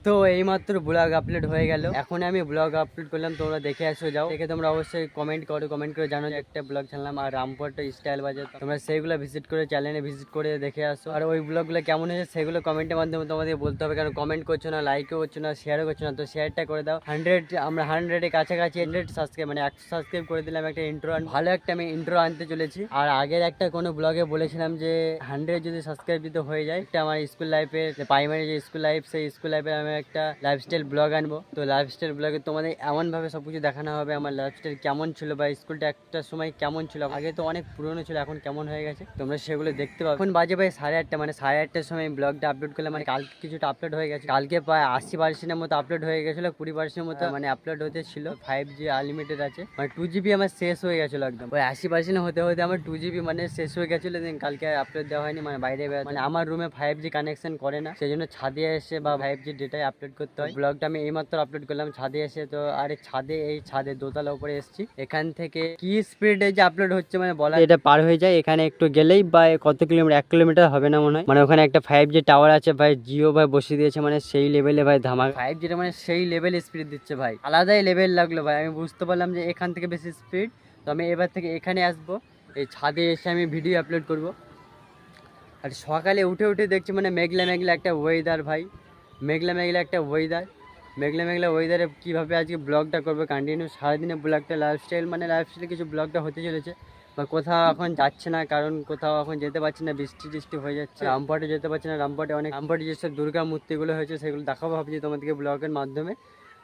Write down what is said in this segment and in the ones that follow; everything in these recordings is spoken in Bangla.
তো এইমাত্র ব্লগ আপলোড হয়ে গেল। এখন আমি ব্লগ আপলোড করলাম, তোমরা দেখে আসো, যাও দেখে তোমরা অবশ্যই কমেন্ট করে জানো যে একটা ব্লগ ছাড়লাম আর রামপুরহাট স্টাইল বাজার, তোমরা সেইগুলো ভিজিট করে চ্যানেলে ভিজিট করে দেখে আসো। আর ওই ব্লগগুলো কেমন হয়েছে সেগুলো কমেন্টের মাধ্যমে তোমাদের বলতে হবে, কারণ কমেন্ট করছো না, লাইকও করছো না, শেয়ারও করছো না। তো শেয়ারটা করে দাও। আমরা 100-এর কাছাকাছি 100 সাবস্ক্রাইব, মানে 100 সাবস্ক্রাইব করে দিলাম। একটা ইন্ট্রো, ভালো একটা আমি ইন্ট্রো আনতে চলেছি। আর আগের একটা কোনো ব্লগে বলেছিলাম যে 100 যদি সাবস্ক্রাইব যদি হয়ে যায়, এটা আমার স্কুল লাইফের প্রাইমারি যে স্কুল লাইফ, সেই স্কুল লাইফে আমি একটা লাইফস্টাইল ব্লগ আনবো। তো লাইফস্টাইল ব্লগে তোমাদের এমন ভাবে সবকিছু দেখানো হবে, আমার লাইফস্টাইল কেমন ছিল বা স্কুলটা একটা সময় কেমন ছিল, আগে তো অনেক পুরনো ছিল, এখন কেমন হয়ে গেছে, তোমরা সেগুলো দেখতে পাবে। এখন বাজে ভাই 8:30, মানে 8:30টার সময় ব্লগটা আপলোড করলাম। মানে কালকে কিছুটা আপলোড হয়ে গেছে, কালকে প্রায় 80% মতো আপলোড হয়ে গেছিল, 20% মতো মানে আপলোড হতে ছিল। 5G আনলিমিটেড আছে, মানে 2GB আমার শেষ হয়ে গেছিল একদম। ওই 80% হতে হতে আমার 2GB মানে শেষ হয়ে গেছিল। কালকে কালকে আপলোড দেওয়া হয়নি, মানে বাইরে মানে আমার রুমে 5G কানেকশন করে না, সেই জন্য ছাদে এসে বা 5G ডেটায় আপলোড করতে হয়। ব্লগটা আমি এইমাত্র আপলোড করলাম ছাদে এসে। তো আরে ছাদে দোতলা উপরে এসেছি, এখান থেকে কি স্পিডে যে আপলোড হচ্ছে মানে বলা, এটা পার হয়ে যায়। এখানে একটু গেলেই বা কত কিলোমিটার, 1 কিলোমিটার হবে না মনে হয়। মানে ওখানে একটা 5G টাওয়ার আছে ভাই, জিও ভাই বসিয়ে দিয়েছে, মানে সেই লেভেলে ভাই ধামাকা 5G মানে সেই লেভেল স্পিড দিচ্ছে ভাই, আলাদাই লেভেল লাগলো ভাই। আমি বুঝতে পারলাম যে এখান থেকে বেশি স্পিড। তো আমি এবার থেকে এখানে আসবো, এই ছাদে এসে আমি ভিডিও আপলোড করব। আর সকালে উঠে উঠে দেখছি মানে মেঘলা মেঘলা একটা ওয়েদার ভাই, মেঘলা ওয়েদারে কীভাবে আজকে ব্লগটা করবো কন্টিনিউ সারাদিনে ব্লগটা লাইফস্টাইল কিছু ব্লগটা হতে চলেছে। বা কোথাও এখন যাচ্ছে না, কারণ কোথাও এখন যেতে পারছি না, বৃষ্টি টিষ্টি হয়ে যাচ্ছে। রামপুরহাটে যেতে পারছি না, রামপুরহাটে যেসব দুর্গা মূর্তিগুলো হয়েছে সেগুলো দেখাবো ভাবছি তোমাদেরকে ব্লগের মাধ্যমে।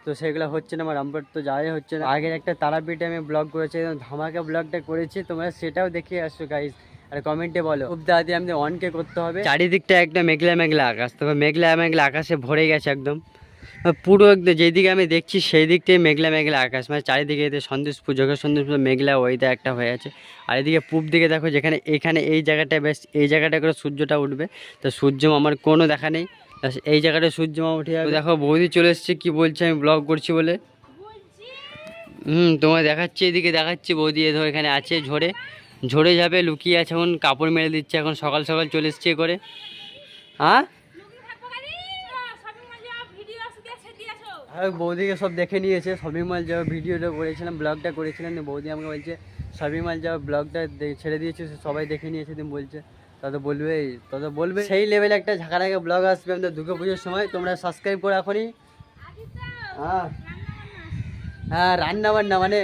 তো সেগুলো হচ্ছে না, আমার রামপুরহাট তো যাওয়াই হচ্ছে না। আগের একটা তারাপীঠে আমি ব্লগ করেছি, ধামাকা ব্লগটা করেছি, তোমরা সেটাও দেখে আসছো গাইস। আর কমেন্টে বলো খুব দাদি আমাদের অনকে করতে হবে। চারিদিকটা একদম মেঘলা আকাশ, তবে মেঘলা আকাশে ভরে গেছে একদম পুরো, একদম যেদিকে আমি দেখছি সেই দিকটাই মেঘলা আকাশ, মানে চারিদিকে এতে সন্দেশপুর মেঘলা ওইটা একটা হয়ে আছে। আর এদিকে পূব দিকে দেখো, যেখানে এখানে এই জায়গাটা বেশ, এই জায়গাটা করে সূর্যটা উঠবে। তো সূর্য আমার কোনো দেখা নেই, এই জায়গাটা সূর্য উঠে যাবে। দেখো বৌদি চলে এসছে, কি বলছে আমি ব্লগ করছি বলে। তোমায় দেখাচ্ছি, এদিকে দেখাচ্ছি বৌদি এ ধর এখানে আছে, ঝরে যাবে, লুকিয়ে আছে, এখন কাপড় মেরে দিচ্ছে। এখন সকাল সকাল চলে এসছে করে। হ্যাঁ আর বৌদিকে সব দেখে নিয়েছে, শপিং মল যাওয়ার ভিডিওটা করেছিলাম, ব্লগটা করেছিলাম। বৌদি আমাকে বলছে শপিং মল যাওয়ার ব্লগটা ছেড়ে দিয়েছে, সবাই দেখে নিয়েছে। তুমি বলছে তত বলবে সেই লেভেলে একটা ঝাঁকানাকে ব্লগ আসবে আমাদের দুর্গা পুজোর সময়। তোমরা সাবস্ক্রাইব করো এখনই। হ্যাঁ রান্না বান্না মানে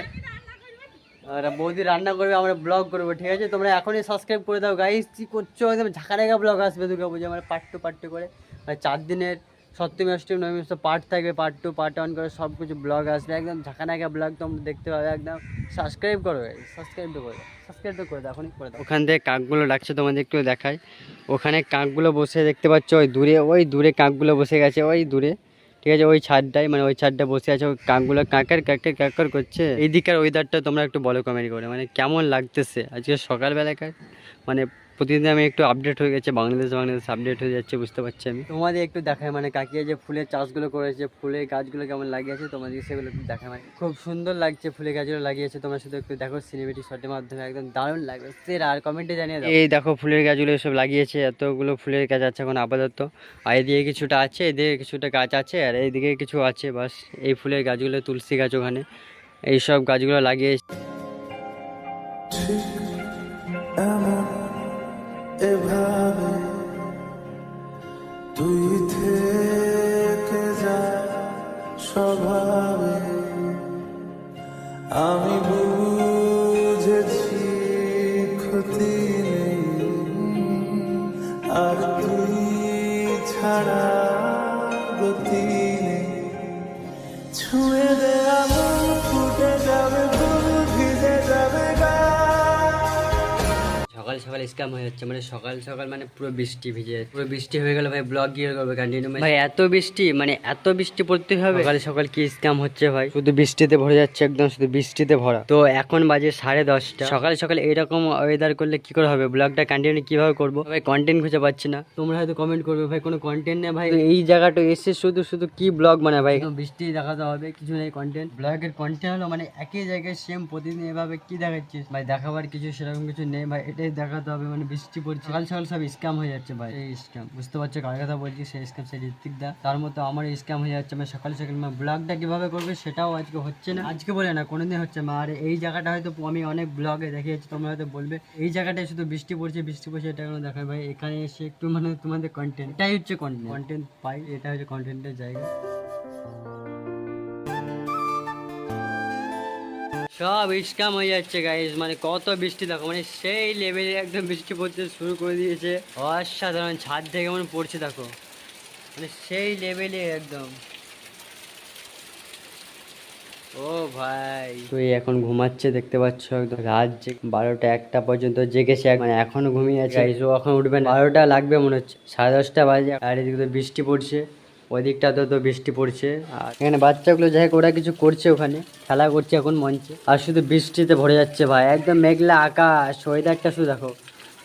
বৌদি রান্না করবে, আমরা ব্লগ করবো, ঠিক আছে? তোমরা এখনই সাবস্ক্রাইব করে দাও গাইস। কি করছো, একদম ঝাঁকানাকা ব্লগ আসবে দুর্গা পুজো, মানে পার্ট টু করে, মানে 4 দিনের সপ্তমী অষ্টমী নবমী পার্ট থাকবে, পার্ট 2 পার্ট 1 করে সব কিছু ব্লগ আসবে, একদম ঝাঁকানাকা ব্লগ তোমরা দেখতে পাবে একদম। সাবস্ক্রাইব করো, সাবস্ক্রাইব তো করে দাও এখনই করে দাও। ওখান থেকে কাকগুলো ডাকছে, তোমাদের একটু দেখায়। ওখানে কাকগুলো বসে দেখতে পাচ্ছ, ওই দূরে কাকগুলো বসে গেছে, ওই দূরে, ঠিক আছে? ওই ছাদটাই, মানে ওই ছাদটা বসে আছে, ওই কাকগুলো কাকার করছে। এইদিকের ওয়েদারটা তোমরা একটু বলো কমেন্ট করে, মানে কেমন লাগতেছে আজকে সকালবেলাকার। মানে প্রতিদিন আমি একটু আপডেট হয়ে গেছে, বাংলাদেশ আপডেট হয়ে যাচ্ছে, বুঝতে পারছি আমি। তোমাদের একটু দেখায় মানে কাকিয়া যে ফুলের চাষগুলো করেছে, ফুলের গাছগুলো কেমন লাগিয়েছে তোমাদের সেগুলো একটু দেখায়, মানে খুব সুন্দর লাগছে ফুলের গাছগুলো লাগিয়েছে। তোমরা শুধু একটু দেখো সিনেমেটিক শটের মাধ্যমে, একদম দারুণ লাগবে। আর কমেন্টে জানিয়ে দাও। এই দেখো ফুলের গাছগুলো সব লাগিয়েছে, এতগুলো ফুলের গাছ আছে এখন আপাতত। আর এদিকে কিছুটা আছে, এদিকে কিছুটা গাছ আছে, আর এইদিকে কিছু আছে, বাস এই ফুলের গাছগুলো, তুলসী গাছ ওখানে, এইসব গাছগুলো লাগিয়েছে। এভাবে তুই থেকে যা স্বভাবে, আমি বুঝেছি ক্ষতি নেই, আর তুই ছাড়া গতি নেই। ছুঁয়ে দে আমল, ফুটে যাবে ফুল, ভিজে যাবে গা। সকাল সকাল স্ক্যাম হয়ে যাচ্ছে, মানে সকাল সকাল মানে পুরো বৃষ্টি ভিজে যাচ্ছে, পুরো বৃষ্টি হয়ে গেল ভাই। ব্লগ গিয়ে করবে কন্টিনিউ ভাই, এত বৃষ্টি, মানে এত বৃষ্টি পড়তে হবে সকাল সকাল, কি স্ক্যাম হচ্ছে ভাই। শুধু বৃষ্টিতে ভরে যাচ্ছে, একদম শুধু বৃষ্টিতে ভরা। তো এখন বাজে 10:30, সকাল সকাল এইরকম ওয়েদার করলে কি করে হবে? ব্লগটা কন্টিনিউ কিভাবে করবো ভাই? কন্টেন্ট খুঁজে পাচ্ছি না। তোমরা হয়তো কমেন্ট করবে ভাই কোনো কন্টেন্ট নেই ভাই, এই জায়গাটা এসে শুধু কি ব্লগ মানে ভাই, বৃষ্টি দেখাতে হবে, কিছু নেই কন্টেন্ট। ব্লগের কন্টেন্ট হলো মানে একই জায়গায় সেম প্রতিদিন এভাবে কি দেখাচ্ছিস ভাই, দেখাবার কিছু সেরকম কিছু নেই ভাই, এটাই দেখা দেখাতে হবে, মানে বৃষ্টি পড়ছে সকাল সকাল সব স্ক্যাম হয়ে যাচ্ছে ভাই। এই স্ক্যাম বুঝতে পারছো কার কথা বলছি, সেই স্ক্যাম সেই ঋত্বিক দা, তার মতো আমার স্ক্যাম হয়ে যাচ্ছে। আমি সকাল সকাল ব্লগটা কিভাবে করবে সেটাও আজকে হচ্ছে না, আজকে বলে না কোনোদিন হচ্ছে না। আর এই জায়গাটা হয়তো আমি অনেক ব্লগে দেখিয়েছি, তোমরা হয়তো বলবে এই জায়গাটায় শুধু বৃষ্টি পড়ছে এটা কোনো দেখায় ভাই। এখানে এসে একটু মানে তোমাদের কন্টেন্ট, এটাই হচ্ছে কন্টেন্ট পাই, এটা হচ্ছে কন্টেন্টের জায়গা। সব স্ক্যাম হয়ে যাচ্ছে গাইস, মানে কত বৃষ্টি দেখো, মানে সেই লেভেলে একদম বৃষ্টি পড়তে শুরু করে দিয়েছে, অসাধারণ। ছাদ থেকে কেমন পড়ছে দেখো, মানে সেই লেভেলে একদম। ও ভাই তুই এখন ঘুমাচ্ছে দেখতে পাচ্ছ, একদম রাত 12টা 1টা পর্যন্ত জেগেছে, মানে এখনো ঘুমিয়ে আছে। ও এখন উঠবে না, 12টা লাগবে মনে হচ্ছে, 10:30টা বাজে। আর এদিকে তো বৃষ্টি পড়ছে, ওই দিকটাতে তো বৃষ্টি পড়ছে। আর এখানে বাচ্চাগুলো যাই হোক ওরা কিছু করছে, ওখানে খেলা করছে এখন মঞ্চে, আর শুধু বৃষ্টিতে ভরে যাচ্ছে ভাই, একদম মেঘলা আকাশ। ওয়েদারটা শুধু দেখো,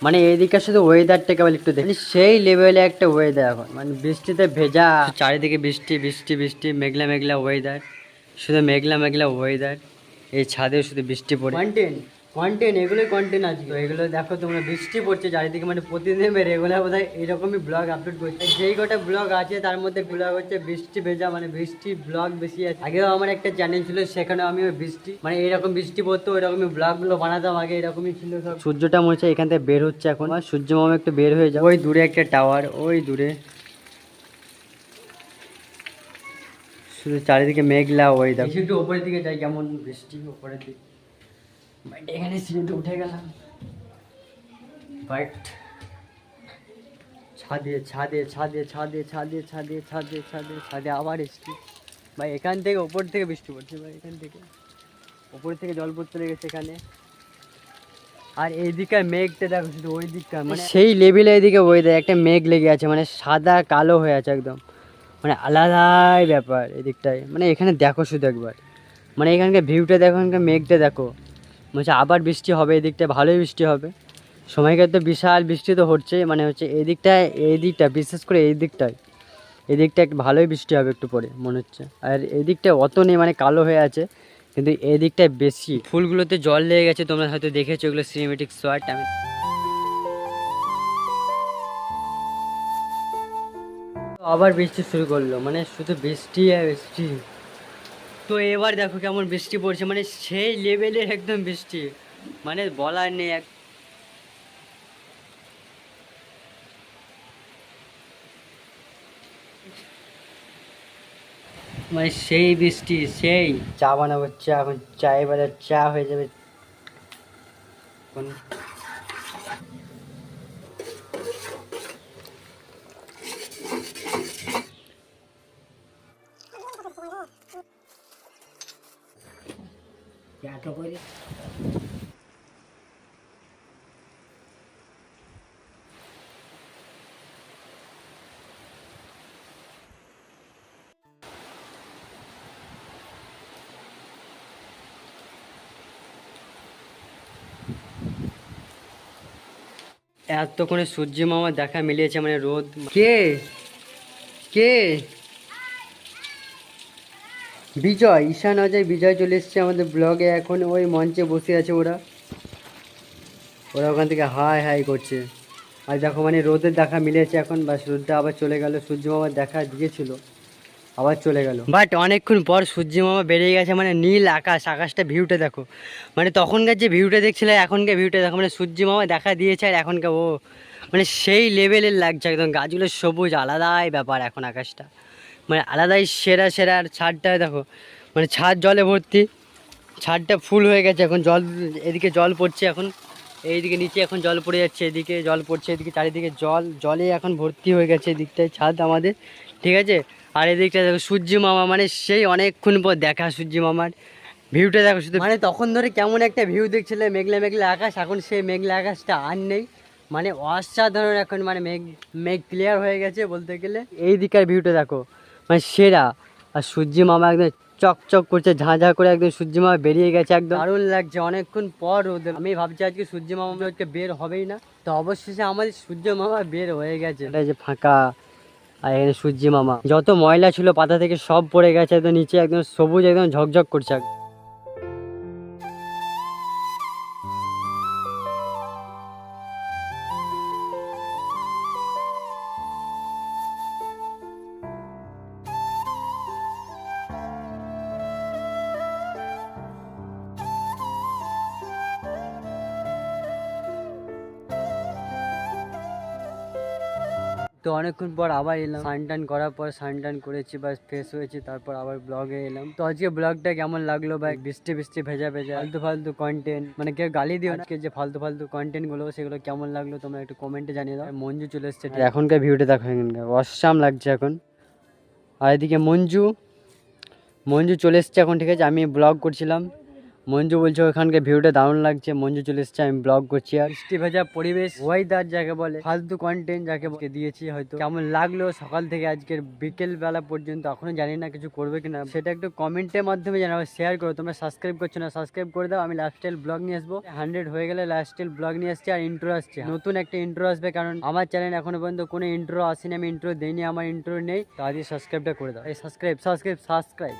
মানে এইদিকে শুধু ওয়েদারটা কেবল একটু দেখি, সেই লেভেলে একটা ওয়েদার এখন, মানে বৃষ্টিতে ভেজা, চারিদিকে বৃষ্টি বৃষ্টি বৃষ্টি, মেঘলা মেঘলা ওয়েদার, শুধু মেঘলা মেঘলা ওয়েদার। এই ছাদে শুধু বৃষ্টি পড়ে। কন্টেন্ট এগুলোই কন্টেন্ট আছে। তো এগুলো দেখো তোমরা, বৃষ্টি পড়ছে চারিদিকে, মানে প্রতিদিন রেগুলার বোধ হয় এরকমই ব্লগ আপলোড করছে। যেই কটা ব্লগ আছে তার মধ্যে ব্লগ হচ্ছে বৃষ্টি ভেজা, মানে বৃষ্টি ব্লগ বেশি আছে। আগেও আমার একটা চ্যানেল ছিল, সেখানে আমি ওই বৃষ্টি, মানে এরকম বৃষ্টি পড়তো ওইরকমই ব্লগগুলো বানাতাম আগে, এরকমই ছিল সব। সূর্যটা মনে হচ্ছে এখান থেকে বের হচ্ছে এখন, সূর্য মামা একটু বের হয়ে যায়। ওই দূরে একটা টাওয়ার, ওই দূরে শুধু চারিদিকে মেঘলা ওয়েদার। একটু উপরের দিকে যাই, কেমন বৃষ্টি উপরের দিকে। বাট এখানে সিঁড়িতে উঠে গেলাম, বাট ছাদে ছাদে ছাদে ছাদে ছাদে ছাদে ছাদে ছাদে ছাদে আবার বৃষ্টি ভাই। এখান থেকে ওপর থেকে বৃষ্টি পড়ছে ভাই, এখান থেকে ওপর থেকে জল পড়তে লেগেছে এখানে। আর এইদিকে মেঘটা দেখো শুধু, ওই দিকটা মানে সেই লেভেলে এইদিকে ওয়েদার, একটা মেঘ লেগে আছে, মানে সাদা কালো হয়ে আছে একদম, মানে আলাদাই ব্যাপার এদিকটায়। মানে এখানে দেখো শুধু একবার, মানে এখানকার ভিউটা দেখো, এখানকার মেঘটা দেখো, বলছে আবার বৃষ্টি হবে এদিকটায়, ভালোই বৃষ্টি হবে। সময়কার তো বিশাল বৃষ্টি তো হচ্ছে, মানে হচ্ছে এই দিকটা বিশেষ করে এই দিকটা একটু ভালোই বৃষ্টি হবে একটু পরে মনে হচ্ছে। আর এই দিকটা অত নেই, মানে কালো হয়ে আছে, কিন্তু এই দিকটায় বেশি। ফুলগুলোতে জল লেগে গেছে, তোমরা হয়তো দেখেছো, এগুলো সিনেমেটিক শট। আমি আবার বৃষ্টি শুরু করলো, মানে শুধু বৃষ্টি আর বৃষ্টি। তো এবার দেখো কেমন বৃষ্টি পড়ছে, মানে সেই লেভেলের একদম বৃষ্টি, মানে বলার নেই। মানে সেই বৃষ্টি, সেই চা বানাবো, চা এখন চায়ে বাজার চা হয়ে যাবে এখন। এতক্ষণে সূর্য মামা দেখা মিলিয়েছে, মানে রোদ। কে কে বিজয়, ঈশান অজয় বিজয় চলে এসছে আমাদের ব্লগে, এখন ওই মঞ্চে বসে আছে ওরা ওখান থেকে হাই হাই করছে। আর দেখো মানে রোদের দেখা মিলেছে এখন, বাস রোদটা আবার চলে গেল, সূর্য মামা দেখা দিয়েছিল আবার চলে গেল। বাট অনেকক্ষণ পর সূর্য মামা বেরিয়ে গেছে, মানে নীল আকাশ, আকাশটা ভিউটা দেখো, মানে তখনকার যে ভিউটা দেখছিলে এখনকার ভিউটা দেখো, মানে সূর্য মামা দেখা দিয়েছে আর এখনকার ও, মানে সেই লেভেলের লাগছে একদম, গাছগুলো সবুজ, আলাদাই ব্যাপার এখন আকাশটা, মানে আলাদাই সেরা সেরা। আর ছাদটা দেখো, মানে ছাদ জলে ভর্তি, ছাদটা ফুল হয়ে গেছে এখন, জল এদিকে জল পড়ছে এখন, এইদিকে নিচে এখন জল পড়ে যাচ্ছে, এদিকে জল পড়ছে, এদিকে চারিদিকে জলে এখন ভর্তি হয়ে গেছে এদিকটায় ছাদ আমাদের, ঠিক আছে। আর এদিকটা দেখো সূর্য মামা, মানে সেই অনেকক্ষণ পর দেখা সূর্য মামার, ভিউটা দেখো শুধু, মানে তখন ধরে কেমন একটা ভিউ দেখছিলে, মেঘলা মেঘলা আকাশ, এখন সেই মেঘলা আকাশটা আর নেই, মানে অসাধারণ এখন, মানে মেঘ ক্লিয়ার হয়ে গেছে বলতে গেলে। এই দিকের ভিউটা দেখো, মানে সেরা। আর সূর্য মামা একদম চকচক করছে, ঝাঁঝা করে একদম সূর্য মামা বেরিয়ে গেছে, একদম দারুণ লাগছে অনেকক্ষণ পর ওদের। আমি ভাবছি আজকে সূর্য মামা আজকে বের হবেই না, তো অবশেষে আমাদের সূর্য মামা বের হয়ে গেছে। এটা যে ফাঁকা, আর এখানে সূর্য মামা, যত ময়লা ছিল পাতা থেকে সব পড়ে গেছে একদম নিচে, একদম সবুজ, একদম ঝকঝক করছে। তো অনেকক্ষণ পর আবার এলাম, স্নান টান করার পর স্নান টান করেছি বা ফ্রেশ হয়েছি, তারপর আবার ব্লগে এলাম। তো আজকে ব্লগটা কেমন লাগলো ভাই, বৃষ্টি বৃষ্টি ভেজা ভেজা ফালতু ফালতু কন্টেন্ট, মানে কেউ গালি দিও না, আজকে যে ফালতু ফালতু কন্টেন্ট গুলো সেগুলো কেমন লাগলো তোমরা একটু কমেন্টে জানিয়ে দাও। মঞ্জু চলে এসছে, এখনকার ভিউটা দেখো, এখানকার অসাম লাগছে এখন। আর এদিকে মঞ্জু চলে এসছে এখন, ঠিক আছে। আমি ব্লগ করছিলাম, মঞ্জু বলছে ওখানকার ভিউটা দারুণ লাগছে, মঞ্জু চলে এসছে, আমি ব্লগ করছি। আর বৃষ্টি ভেজা পরিবেশ, ওয়েদার যাকে বলে, ফালতু কন্টেন্ট যাকে দিয়েছি, হয়তো কেমন লাগলো সকাল থেকে আজকের বিকেল বেলা পর্যন্ত, এখনো জানি না কিছু করবে কিনা, সেটা একটু কমেন্টের মাধ্যমে জানাবো, শেয়ার করো। তোমরা সাবস্ক্রাইব করছো না, সাবস্ক্রাইব করে দাও। আমি লাইফস্টাইল ব্লগ নিয়ে আসবো, 100 হয়ে গেলে লাইফস্টাইল ব্লগ নিয়ে আসছি। আর ইন্ট্রো আসছে, নতুন একটা ইন্ট্রো আসবে, কারণ আমার চ্যানেল এখনো পর্যন্ত কোনো ইন্ট্রো আসেনি, আমি ইন্ট্রো দেইনি, আমার ইন্ট্রো নেই। তো আজকে সাবস্ক্রাইবটা করে দাও, এই সাবস্ক্রাইব।